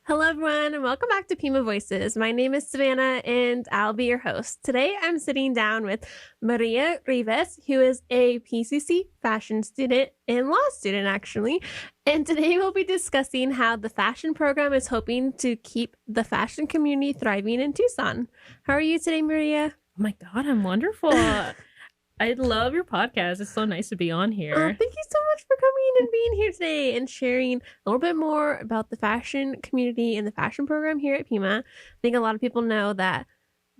Hello, everyone, and welcome back to Pima Voices. My name is Savannah, and I'll be your host. Today, I'm sitting down with Maria Rivas, who is a PCC fashion student and law student, actually. And today, we'll be discussing how the fashion program is hoping to keep the fashion community thriving in Tucson. How are you today, Maria? Oh my God, I'm wonderful. I love your podcast. It's so nice to be on here. Oh, thank you so much for coming and being here today and sharing a little bit more about the fashion community and the fashion program here at Pima. I think a lot of people know that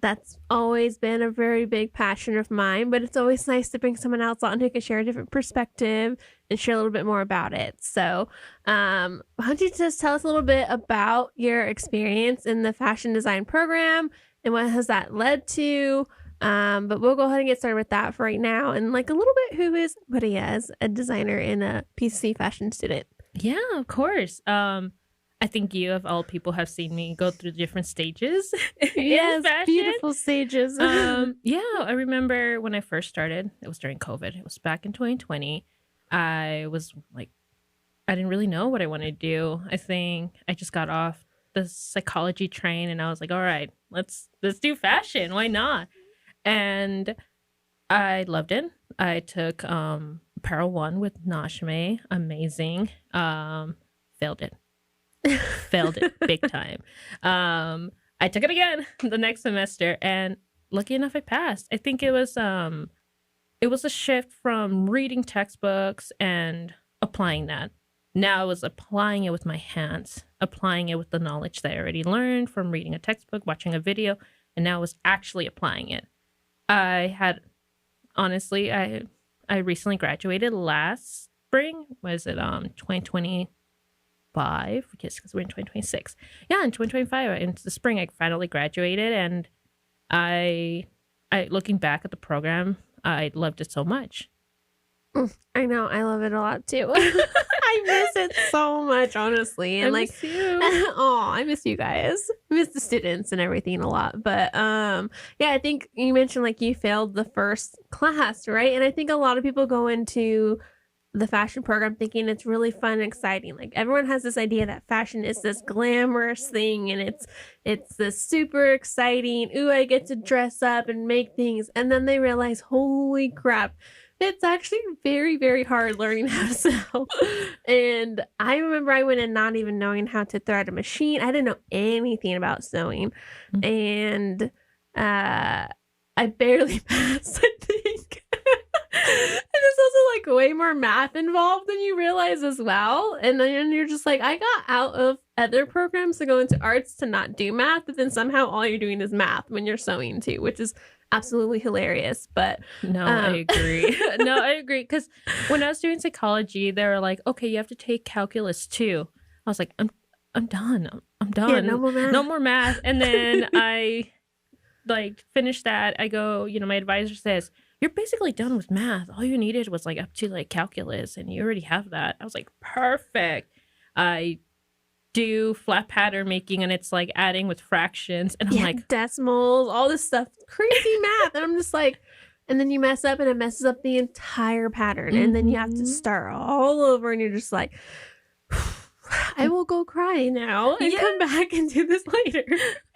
that's always been a very big passion of mine, but it's always nice to bring someone else on who can share a different perspective and share a little bit more about it. So, why don't you just tell us a little bit about your experience in the fashion design program and what has that led to? But we'll go ahead and get started with that for right now. And like a little bit, who is Maria as a designer and a PCC fashion student? Yeah, of course. I think you, of all people, have seen me go through different stages. Yes, in fashion. beautiful stages. Yeah, I remember when I first started, it was during COVID. It was back in 2020. I was like, I didn't really know what I wanted to do. I think I just got off the psychology train and I was like, all right, let's do fashion. Why not? And I loved it. I took Apparel 1 with Nashme. Amazing. Failed it. Failed it big time. I took it again the next semester, and lucky enough, I passed. I think it was a shift from reading textbooks and applying that. Now I was applying it with my hands, applying it with the knowledge that I already learned from reading a textbook, watching a video, and now I was actually applying it. I recently graduated last spring. Was it 2025? Because we're in 2026. Yeah, in 2025, in the spring, I finally graduated, and I looking back at the program, I loved it so much. I know, I love it a lot too. I miss it so much, honestly. And I like, miss you. oh, I miss you guys. I miss the students and everything a lot. But yeah, I think you mentioned like you failed the first class, right? And I think a lot of people go into the fashion program thinking it's really fun and exciting. Like everyone has this idea that fashion is this glamorous thing and it's this super exciting, ooh, I get to dress up and make things. And then they realize, holy crap, it's actually very, very hard learning how to sew. And I remember I went in not even knowing how to thread a machine. I didn't know anything about sewing. And I barely passed, I think. And there's also like way more math involved than you realize as well. And then you're just like, I got out of other programs to go into arts to not do math, but then somehow all you're doing is math when you're sewing too, which is absolutely hilarious. But no, I agree. No, I agree. Because when I was doing psychology, they were like, okay, you have to take calculus too. I was like, I'm done. I'm done. Yeah, no more math. No more math. And then I like finished that. I go, my advisor says, you're basically done with math. All you needed was like up to like calculus and you already have that. I was like, perfect. I do flat pattern making and it's like adding with fractions. And I'm like, decimals, all this stuff, crazy math. And I'm just like, and then you mess up and it messes up the entire pattern. And then you have to start all over and you're just like, I will go cry now and come back and do this later.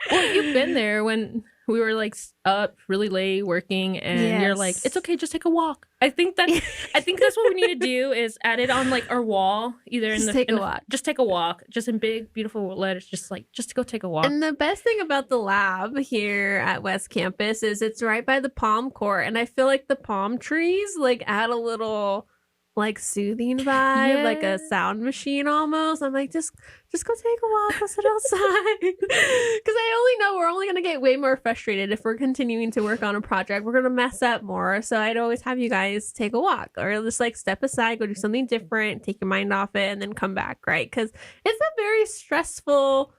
Well, you've been there when we were like up really late working and you're like, it's okay, just take a walk. I think that's what we need to do is add it on like our wall, either just take a walk. Just take a walk, just in big, beautiful letters, just to go take a walk. And the best thing about the lab here at West Campus is it's right by the palm court. And I feel like the palm trees like add a little like soothing vibe, like a sound machine almost. I'm like, just go take a walk, go sit outside. Because I only know we're only going to get way more frustrated if we're continuing to work on a project. We're going to mess up more. So I'd always have you guys take a walk or just like step aside, go do something different, take your mind off it, and then come back, right? Because it's a very stressful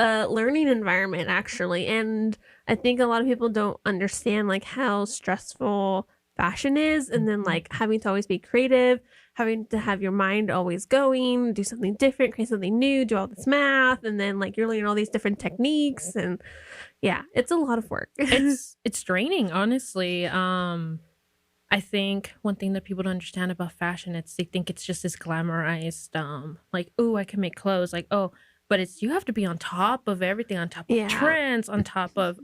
learning environment, actually. And I think a lot of people don't understand like how stressful fashion is, and then like having to always be creative, having to have your mind always going, do something different, create something new, do all this math, and then like you're learning all these different techniques, and yeah, it's a lot of work. It's draining, honestly. I think one thing that people don't understand about fashion, they think it's just this glamorized, like, oh, I can make clothes, like, oh, but it's you have to be on top of everything, on top of Yeah. trends, on top of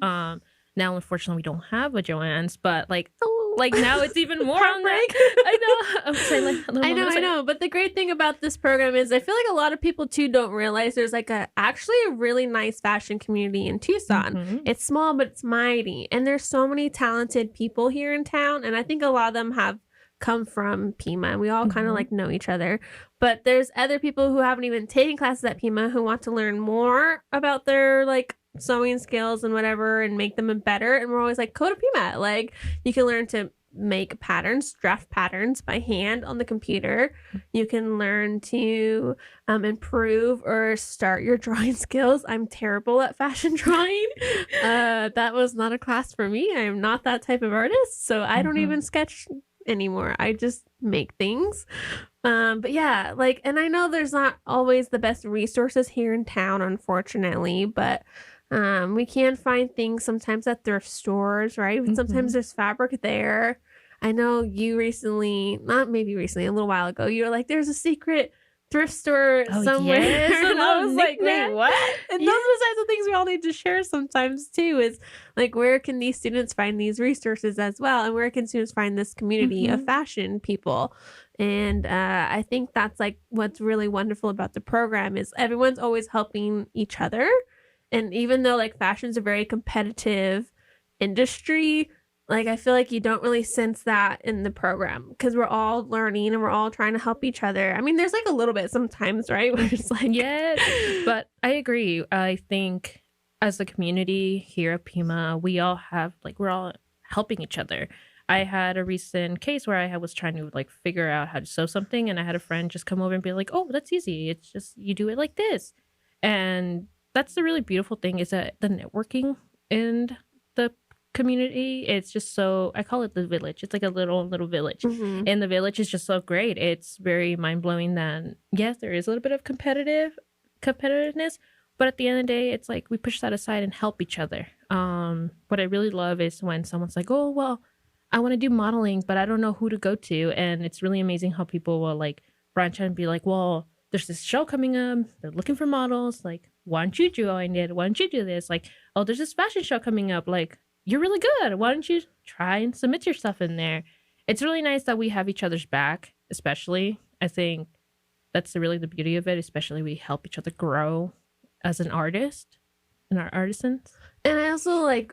now unfortunately we don't have a Joanne's, but Oh. like now it's even more on that. Heartbreak. I know. I'm saying like a little I more. know. But the great thing about this program is I feel like a lot of people too don't realize there's like actually a really nice fashion community in Tucson. Mhm. It's small, but it's mighty. And there's so many talented people here in town. And I think a lot of them have come from Pima and we all kind of Mhm. like know each other. But there's other people who haven't even taken classes at Pima who want to learn more about their like sewing skills and whatever and make them better. And we're always like, go to Pima. Like you can learn to make patterns, draft patterns by hand on the computer. You can learn to improve or start your drawing skills. I'm terrible at fashion drawing. That was not a class for me. I am not that type of artist, so I don't even sketch anymore. I just make things. But yeah, like, and I know there's not always the best resources here in town, unfortunately, but we can find things sometimes at thrift stores, right? Sometimes there's fabric there. I know you recently, not maybe recently, a little while ago, you were like, there's a secret thrift store somewhere. Yes, and I was like, man, man, what? and those are the types of things we all need to share sometimes too, is like, where can these students find these resources as well? And where can students find this community of fashion people? And I think that's like what's really wonderful about the program is everyone's always helping each other. And even though like fashion's a very competitive industry, like I feel like you don't really sense that in the program because we're all learning and we're all trying to help each other. I mean, there's like a little bit sometimes, right? Where it's like, yes, but I agree. I think as a community here at Pima, we all have like we're all helping each other. I had a recent case where I was trying to like figure out how to sew something, and I had a friend just come over and be like, "Oh, that's easy. It's just you do it like this," and that's the really beautiful thing is that the networking in the community, it's just so I call it the village. It's like a little village. And the village is just so great. It's very mind-blowing that yes, there is a little bit of competitiveness, but at the end of the day, it's like we push that aside and help each other. What I really love is when someone's like, "Oh, well, I want to do modeling, but I don't know who to go to." And it's really amazing how people will like branch out and be like, "Well, there's this show coming up. They're looking for models. Like, why don't you join it? Why don't you do this? Like, oh, there's this fashion show coming up. Like, you're really good. Why don't you try and submit your stuff in there?" It's really nice that we have each other's back, especially. I think that's really the beauty of it, especially we help each other grow as an artist and our artisans. And I also like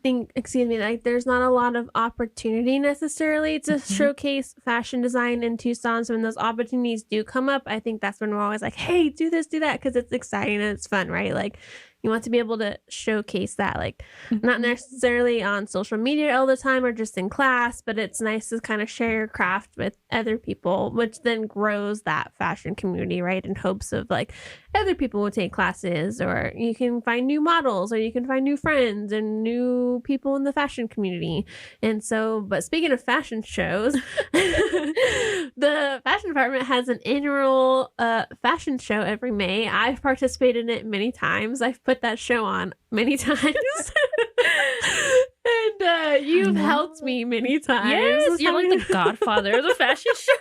think, like there's not a lot of opportunity necessarily to showcase fashion design in Tucson. So when those opportunities do come up, I think that's when we're always like, hey, do this, do that, because it's exciting and it's fun, right? Like you want to be able to showcase that, like not necessarily on social media all the time or just in class, but it's nice to kind of share your craft with other people, which then grows that fashion community, right? In hopes of like other people will take classes, or you can find new models, or you can find new friends and new people in the fashion community. And so, but speaking of fashion shows, the fashion department has an annual fashion show every May. I've participated in it many times. I've put that show on many times. And you've helped me many times. Yes, you're like the godfather of the fashion show.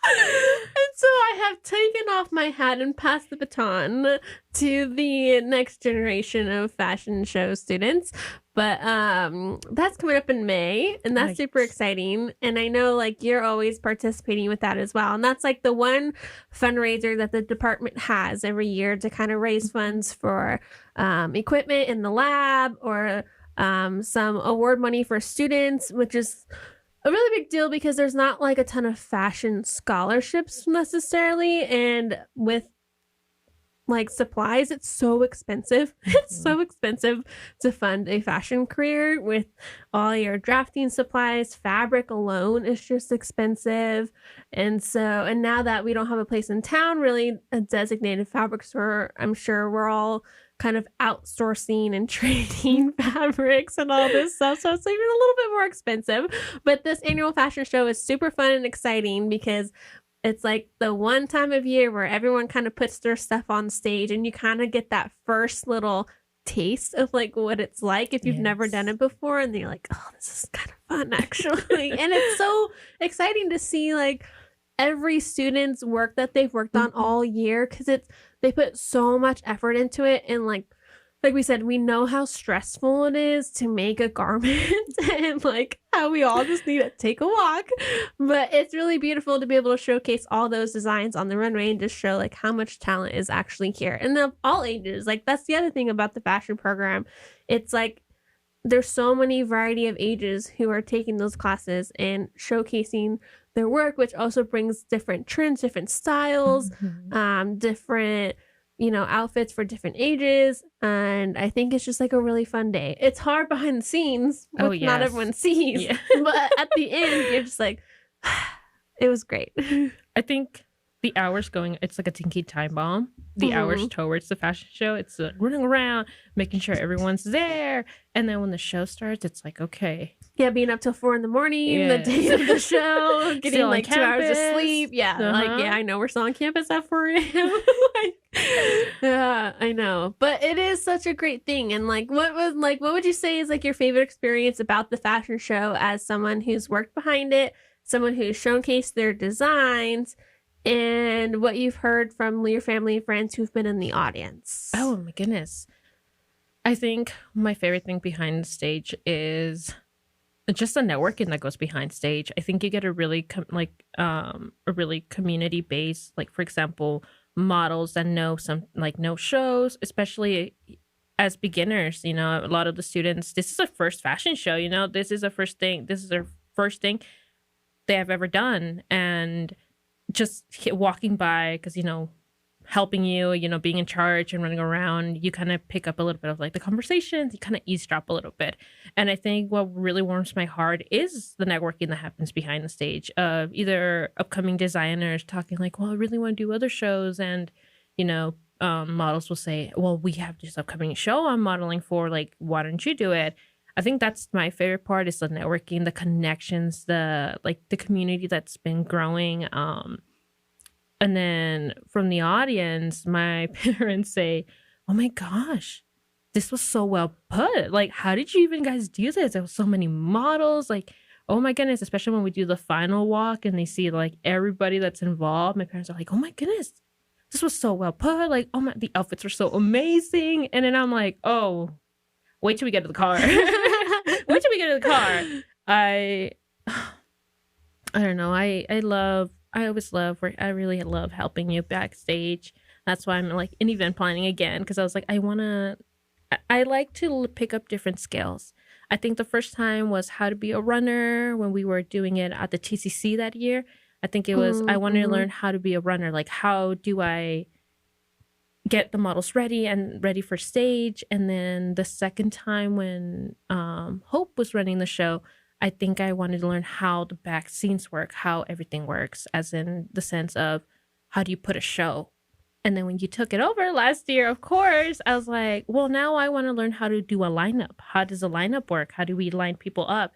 And so I have taken off my hat and passed the baton to the next generation of fashion show students. But that's coming up in May, and that's super exciting. And I know like you're always participating with that as well. And that's like the one fundraiser that the department has every year to kind of raise funds for equipment in the lab, or some award money for students, which is a really big deal because there's not like a ton of fashion scholarships necessarily. And with like supplies, it's so expensive. It's so expensive to fund a fashion career with all your drafting supplies. Fabric alone is just expensive. And so, and now that we don't have a place in town, really a designated fabric store, I'm sure we're all kind of outsourcing and trading fabrics and all this stuff. So it's even a little bit more expensive. But this annual fashion show is super fun and exciting because it's like the one time of year where everyone kind of puts their stuff on stage, and you kind of get that first little taste of like what it's like if you've never done it before. And then you're like, oh, this is kind of fun actually. And it's so exciting to see like every student's work that they've worked on all year, because they put so much effort into it. And like we said, we know how stressful it is to make a garment and like how we all just need to take a walk. But it's really beautiful to be able to showcase all those designs on the runway and just show like how much talent is actually here, and of all ages. Like that's the other thing about the fashion program. It's like there's so many variety of ages who are taking those classes and showcasing their work, which also brings different trends, different styles, different outfits for different ages. And I think it's just like a really fun day. It's hard behind the scenes, which not everyone sees. Yeah. But at the end, you're just like, it was great. I think the hours going, it's like a tinky time bomb. The hours towards the fashion show, it's running around, making sure everyone's there. And then when the show starts, it's like, okay. Yeah, being up till 4 a.m, the day of the show, getting like 2 hours of sleep. Yeah, I know we're still on campus at 4 a.m. Yeah, I know. But it is such a great thing. And what would you say is like your favorite experience about the fashion show as someone who's worked behind it, someone who's showcased their designs, and what you've heard from your family and friends who've been in the audience? Oh my goodness. I think my favorite thing behind the stage is just the networking that goes behind stage. I think you get a really community based, like for example, models that know shows, especially as beginners. A lot of the students, this is their first fashion show. This is their first thing they have ever done, and just walking by, because helping you, being in charge and running around, you kind of pick up a little bit of like the conversations, you kind of eavesdrop a little bit. And I think what really warms my heart is the networking that happens behind the stage of either upcoming designers talking like, well, I really want to do other shows. And, models will say, well, we have this upcoming show I'm modeling for, like, why don't you do it? I think that's my favorite part, is the networking, the connections, the community that's been growing. And then from the audience, my parents say, oh my gosh, this was so well put. Like, how did you even guys do this? There was so many models. Like, oh my goodness, especially when we do the final walk and they see like everybody that's involved. My parents are like, oh my goodness, this was so well put. Like, the outfits were so amazing. And then I'm like, oh, wait till we get to the car. Wait till we get to the car. I don't know. I really love helping you backstage. That's why I'm like in event planning again, because I was like, I like to pick up different skills. I think the first time was how to be a runner when we were doing it at the TCC that year. I think it was, I wanted to learn how to be a runner. Like, how do I get the models ready for stage? And then the second time when Hope was running the show, I think I wanted to learn how the back scenes work, how everything works, as in the sense of how do you put a show? And then when you took it over last year, of course, I was like, well, now I want to learn how to do a lineup. How does a lineup work? How do we line people up?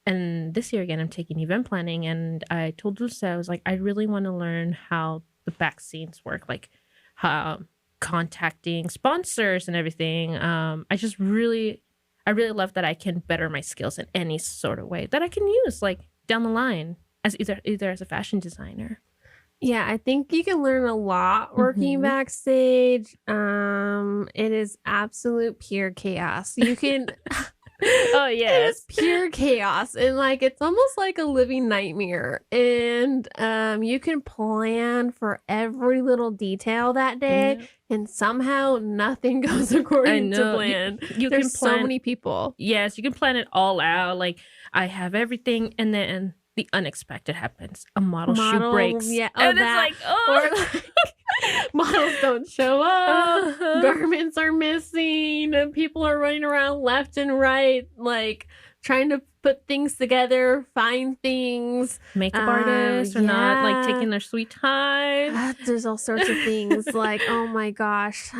And this year, again, I'm taking event planning. And I told Lucia, I was like, I really want to learn how the back scenes work, like how contacting sponsors and everything. I really love that I can better my skills in any sort of way that I can use, like down the line, as either as a fashion designer. Yeah, I think you can learn a lot working backstage. It is absolute pure chaos. You can oh yes, it's pure chaos, and like it's almost like a living nightmare. And you can plan for every little detail that day, and somehow nothing goes according to plan. You There's can plan, so many people. Yes, you can plan it all out. Like, I have everything, and then the unexpected happens. A model shoe breaks. Yeah, and it's like, oh. Or like, models don't show up. Garments are missing. And people are running around left and right, like trying to put things together, find things. Makeup artists are not like taking their sweet time. There's all sorts of things. Like, oh my gosh.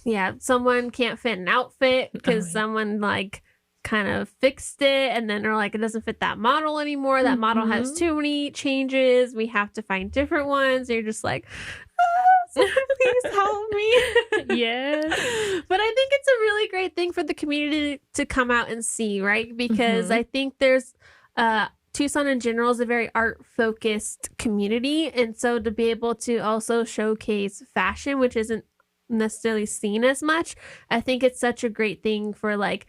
Yeah, someone can't fit an outfit because someone like kind of fixed it, and then they're like, it doesn't fit that model anymore. That model has too many changes. We have to find different ones. You're just like, someone please help me. Yes. But I think it's a really great thing for the community to come out and see, right? Because I think there's Tucson in general is a very art focused community. And so to be able to also showcase fashion, which isn't necessarily seen as much, I think it's such a great thing for like,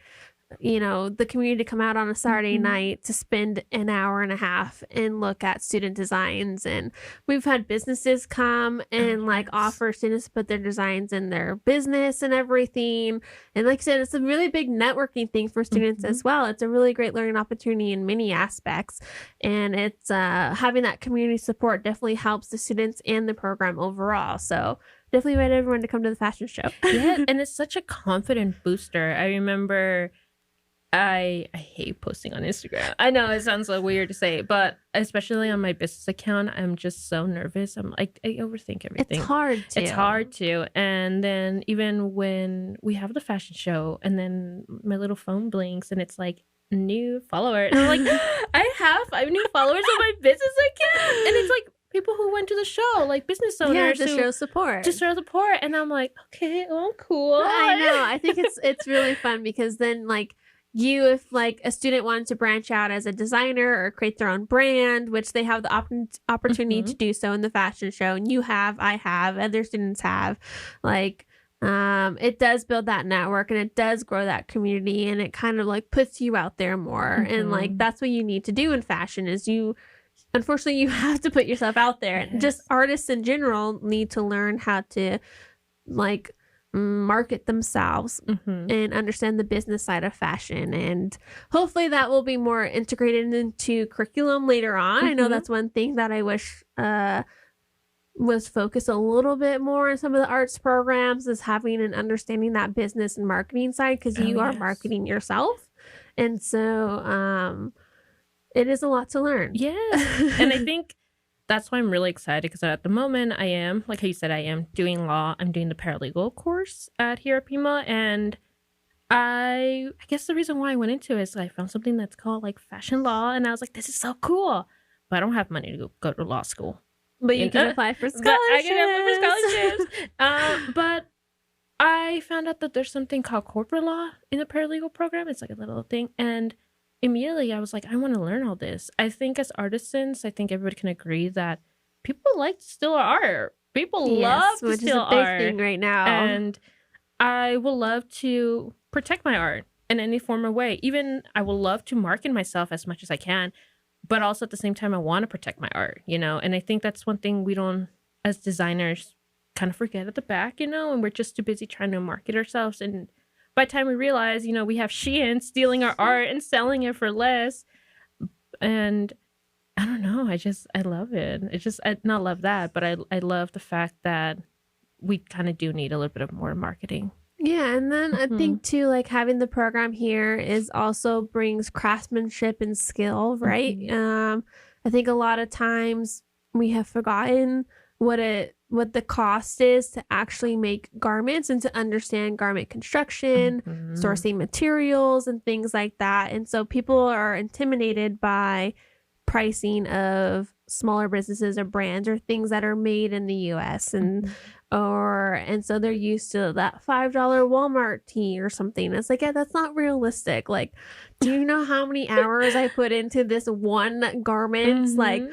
you know, the community to come out on a Saturday night to spend an hour and a half and look at student designs. And we've had businesses come and like offer students to put their designs in their business and everything. And like I said, it's a really big networking thing for students as well. It's a really great learning opportunity in many aspects. And it's having that community support definitely helps the students and the program overall. So definitely invite everyone to come to the fashion show. Yeah, and it's such a confident booster. I remember I hate posting on Instagram. I know it sounds so weird to say, but especially on my business account, I'm just so nervous. I'm like, I overthink everything. It's hard to. It's hard to. And then even when we have the fashion show and then my little phone blinks and it's like new follower. And I'm like, I have 5 new followers on my business account. And it's like people who went to the show, like business owners. Yeah, to show support. To show support. And I'm like, okay, well, cool. I know. I think it's really fun because then like, if like a student wanted to branch out as a designer or create their own brand, which they have the opportunity to do so in the fashion show, and I have, other students have, like, it does build that network and it does grow that community and it kind of like puts you out there more. And like, that's what you need to do in fashion is unfortunately, you have to put yourself out there. Yes. Just artists in general need to learn how to like market themselves and understand the business side of fashion, and hopefully that will be more integrated into curriculum later on. I know that's one thing that I wish was focused a little bit more in some of the arts programs, is having and understanding that business and marketing side, because you are marketing yourself, and so it is a lot to learn. Yes. And I think that's why I'm really excited, because at the moment I am, like how you said, I am doing law. I'm doing the paralegal course here at Pima. And I guess the reason why I went into it is I found something that's called like fashion law. And I was like, this is so cool. But I don't have money to go to law school. But you can apply for scholarships. I can apply for scholarships. But I found out that there's something called corporate law in the paralegal program. It's like a little thing. And immediately I was like, I want to learn all this. I think as artisans, I think everybody can agree that people like to steal our art. People love to steal art. Which is a big thing right now. And I would love to protect my art in any form or way. Even I would love to market myself as much as I can, but also at the same time, I want to protect my art, you know? And I think that's one thing we don't, as designers, kind of forget at the back, you know? And we're just too busy trying to market ourselves. And by the time we realize, you know, we have Shein stealing our art and selling it for less. And I don't know. I love it. I not love that, but I love the fact that we kind of do need a little bit of more marketing. Yeah. And then I think too, like having the program here is also brings craftsmanship and skill, right? I think a lot of times we have forgotten what the cost is to actually make garments and to understand garment construction, sourcing materials and things like that. And so people are intimidated by pricing of smaller businesses or brands or things that are made in the US and so they're used to that $5 Walmart tee or something. It's like, yeah, that's not realistic. Like, do you know how many hours I put into this one garment? Like,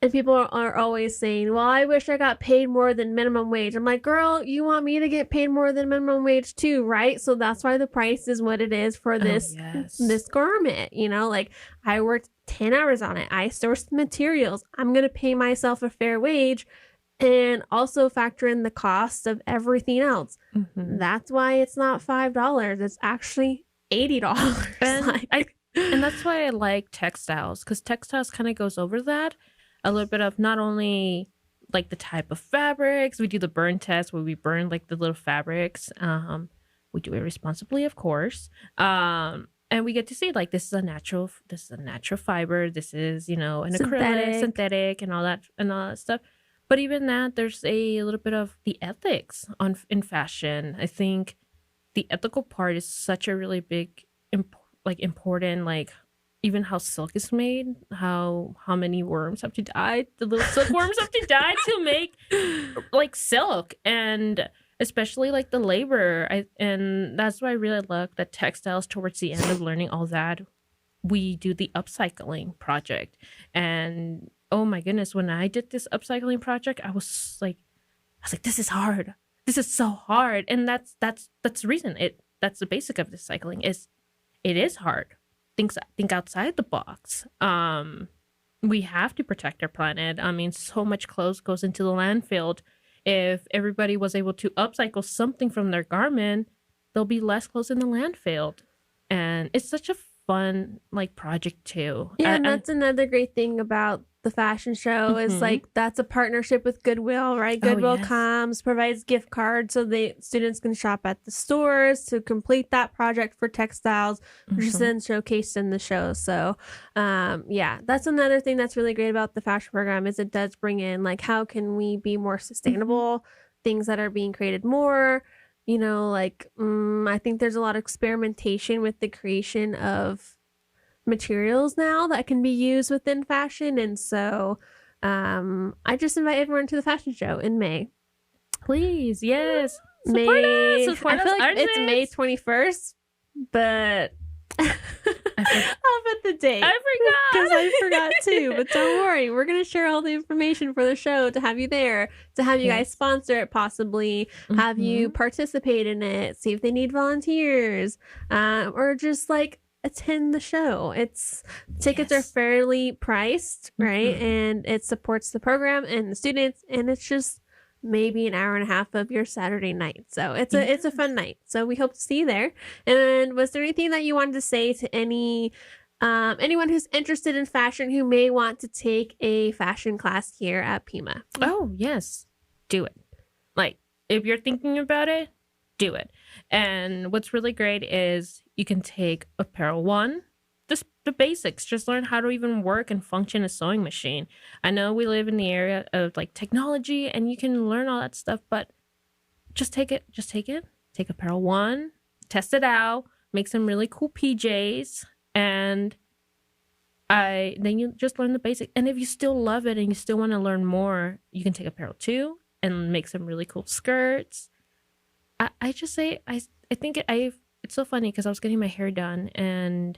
and people are always saying, well, I wish I got paid more than minimum wage. I'm like, girl, you want me to get paid more than minimum wage too, right? So that's why the price is what it is for this garment. You know, like I worked 10 hours on it. I sourced the materials. I'm going to pay myself a fair wage and also factor in the cost of everything else. That's why it's not $5. It's actually $80. And that's why I like textiles, because textiles kind of goes over that. A little bit of not only like the type of fabrics, we do the burn test where we burn like the little fabrics. We do it responsibly, of course. And we get to see like this is a natural fiber. This is, you know, an acrylic, synthetic, and all that stuff. But even that, there's a little bit of the ethics in fashion. I think the ethical part is such a really big, important, like even how silk is made, how many worms have to die, the little silkworms have to die to make like silk, and especially like the labor. And that's why I really love the textiles towards the end of learning all that we do the upcycling project. And oh my goodness, when I did this upcycling project, I was like, this is hard. This is so hard. And that's the reason. That's the basic of this cycling is it is hard. Think outside the box. We have to protect our planet. I mean, so much clothes goes into the landfill. If everybody was able to upcycle something from their garment, there'll be less clothes in the landfill. And it's such a fun like project too. Yeah, and that's another great thing about the fashion show is like that's a partnership with Goodwill, right? Goodwill comes, provides gift cards so the students can shop at the stores to complete that project for textiles, which is then showcased in the show. So yeah, that's another thing that's really great about the fashion program is it does bring in like how can we be more sustainable, things that are being created more, you know, like I think there's a lot of experimentation with the creation of materials now that can be used within fashion. And so I just invite everyone to the fashion show in May. Please, yes. Support us. Support I feel us, like it's May 21st, but I'll put the date. I forgot. Because I forgot too. But don't worry. We're going to share all the information for the show to have you there, to have you guys sponsor it, possibly have you participate in it, see if they need volunteers, or just like attend the show. Tickets are fairly priced, right? And it supports the program and the students, and it's just maybe an hour and a half of your Saturday night. So it's a fun night. So we hope to see you there. And was there anything that you wanted to say to anyone who's interested in fashion who may want to take a fashion class here at Pima? Oh, yes. Do it. Like, if you're thinking about it, do it. And what's really great is you can take apparel 1, just the basics, just learn how to even work and function a sewing machine. I know we live in the area of like technology and you can learn all that stuff, but just take it. Take apparel 1, test it out, make some really cool PJs, and then you just learn the basics. And if you still love it and you still want to learn more, you can take apparel 2 and make some really cool skirts. I just say I think it's so funny because I was getting my hair done and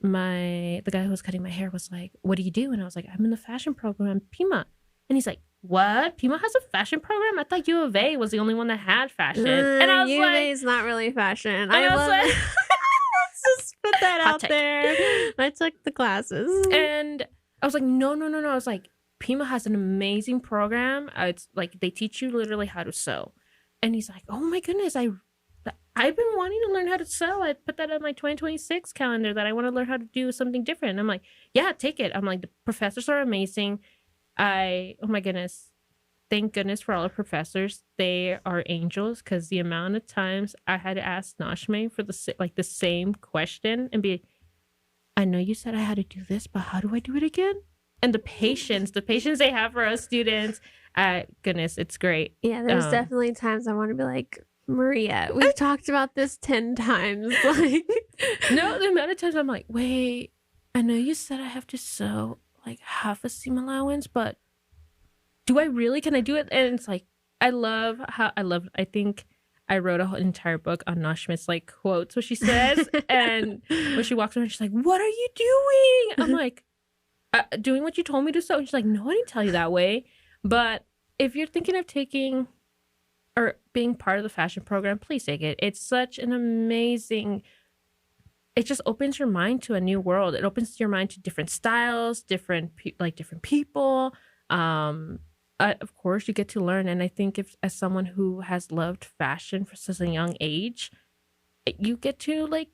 the guy who was cutting my hair was like, "What do you do?" And I was like, "I'm in the fashion program, Pima." And he's like, "What? Pima has a fashion program? I thought U of A was the only one that had fashion." And I was U like, of A is not really fashion. I love was like, it. Let's just put that out there. I took the classes. And I was like, no. I was like, Pima has an amazing program. It's like they teach you literally how to sew. And he's like, "Oh my goodness, I've been wanting to learn how to sew. I put that on my 2026 calendar that I want to learn how to do something different." And I'm like, "Yeah, take it." I'm like, the professors are amazing. Oh my goodness. Thank goodness for all the professors. They are angels because the amount of times I had to ask Nashme for the same question and be, "I know you said I had to do this, but how do I do it again?" And the patience they have for us students, goodness, it's great. Yeah, there's definitely times I want to be like, "Maria, we've talked about this 10 times." Like, no, the amount of times I'm like, "Wait, I know you said I have to sew like half a seam allowance, but do I really? Can I do it?" And it's like, I think I wrote an entire book on Nashmit's like quotes, what she says. And when she walks around, she's like, "What are you doing?" I'm like, "Doing what you told me to sew." And she's like, "No, I didn't tell you that way." But if you're thinking of taking or being part of the fashion program, please take it. It's such an amazing, it just opens your mind to a new world. It opens your mind to different styles, different people. Of course, you get to learn. And I think as someone who has loved fashion for such a young age, you get to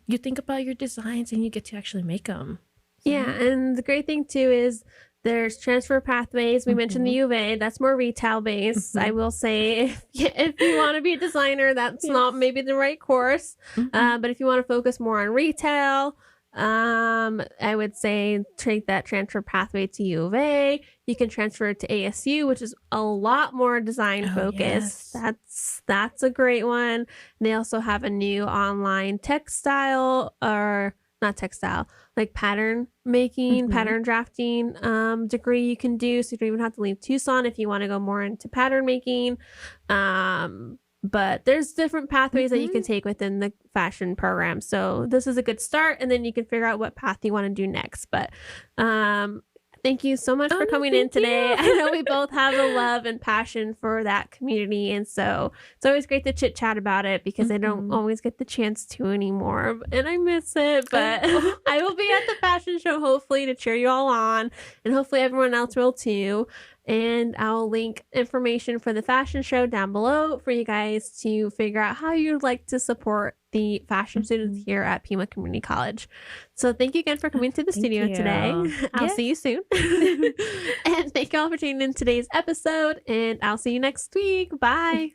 you think about your designs and you get to actually make them. Yeah, and the great thing too is there's transfer pathways. We mentioned the U of A. That's more retail based. I will say if you want to be a designer, that's not maybe the right course. But if you want to focus more on retail, I would say take that transfer pathway to U of A. You can transfer it to ASU, which is a lot more design focused. Yes. That's a great one. They also have a new online like pattern making, pattern drafting degree you can do. So you don't even have to leave Tucson if you want to go more into pattern making. but there's different pathways that you can Mhm. take within the fashion program. So this is a good start, and then you can figure out what path you want to do next. But thank you so much Oh, for no, coming in thank today. I know we you. both have a love and passion for that community, and so it's always great to chit chat about it because I don't Mhm. always get the chance to anymore, and I miss it. I But know. I will be at the fashion show hopefully to cheer you all on, and hopefully everyone else will too. And I'll link information for the fashion show down below for you guys to figure out how you'd like to support the fashion students Mhm. here at Pima Community College. So thank you again for coming to the Thank studio today. you. I'll Yes. see you soon. And thank you all for tuning in today's episode, and I'll see you next week. Bye.